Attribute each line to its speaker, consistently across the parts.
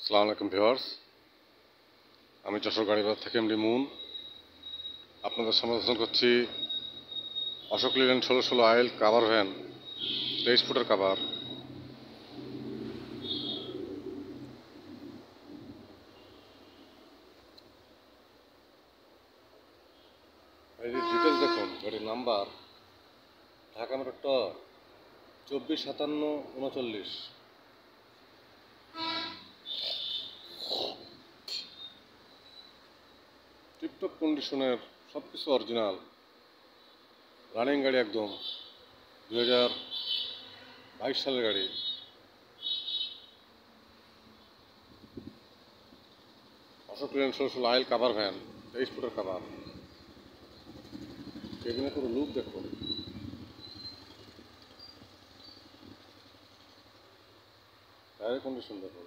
Speaker 1: আসসালামু আলাইকুম ভিউয়ার্স, আমি যশোর গাড়িবাজার থেকে এমডি মুন আপনাদের সামনে করছি অশোক লিল্যান্ড 1616 আইল কাভার ভ্যান 23 ফুটের কাভার। এই যে ডিটেলস দেখুন, গাড়ির নাম্বার ঢাকা মেট্রো ট 245739। টিপটপ কন্ডিশনের, সব কিছু অরিজিনাল, রানিং গাড়ি একদম। 2022 সালের গাড়ি। অশোক লিল্যান্ড 1616 আইল কাভার ভ্যান 23 ফুটের কাভার। কেবিনে পুরো লুক দেখুন। টায়ারের কন্ডিশন দেখুন।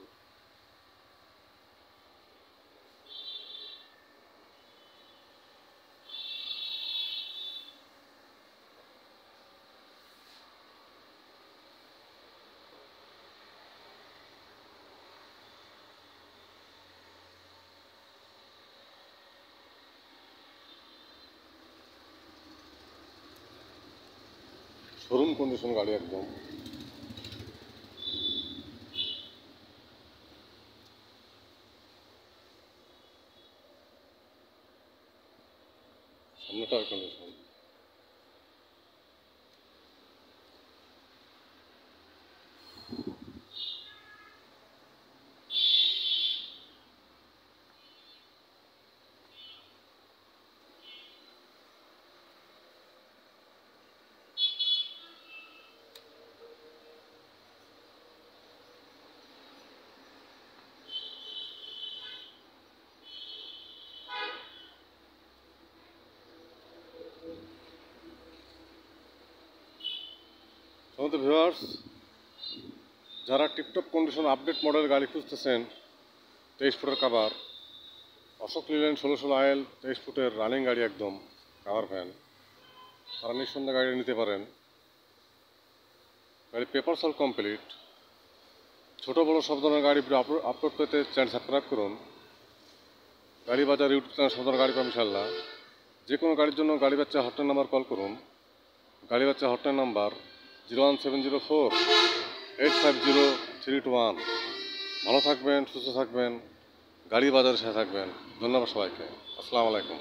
Speaker 1: শোরুম কন্ডিশন গাড়ি একদম। সামনেটার কন্ডিশন। সমস্ত ভিউয়ার্স, যারা টিপটপ কন্ডিশন আপডেট মডেল গাড়ি খুঁজতেছেন, 23 ফুটের কাভার, অশোক লিল্যান্ড 1616 আইল 23 ফুটের রানিং গাড়ি একদম কাভার ভ্যান, তারা নিঃসন্দেহে গাড়ি নিতে পারেন। গাড়ি পেপার সল কমপ্লিট। ছোটো বড়ো সব ধরনের গাড়ি আপলোড পেতে চ্যানেল সাবস্ক্রাইব করুন। গাড়ি বাজার ইউটিউব চ্যানেল সব ধরনের গাড়ি পাবেন ইনশাআল্লাহ। যে কোনো গাড়ির জন্য গাড়ি বাচ্চা হটলাইন নাম্বার কল করুন। গাড়ি বাচ্চা হটলাইন নাম্বার 01704-850-321। ভালো থাকবেন, সুস্থ থাকবেন, গাড়ি বাজারের সাথে থাকবেন। ধন্যবাদ সবাইকে। আসসালামু আলাইকুম।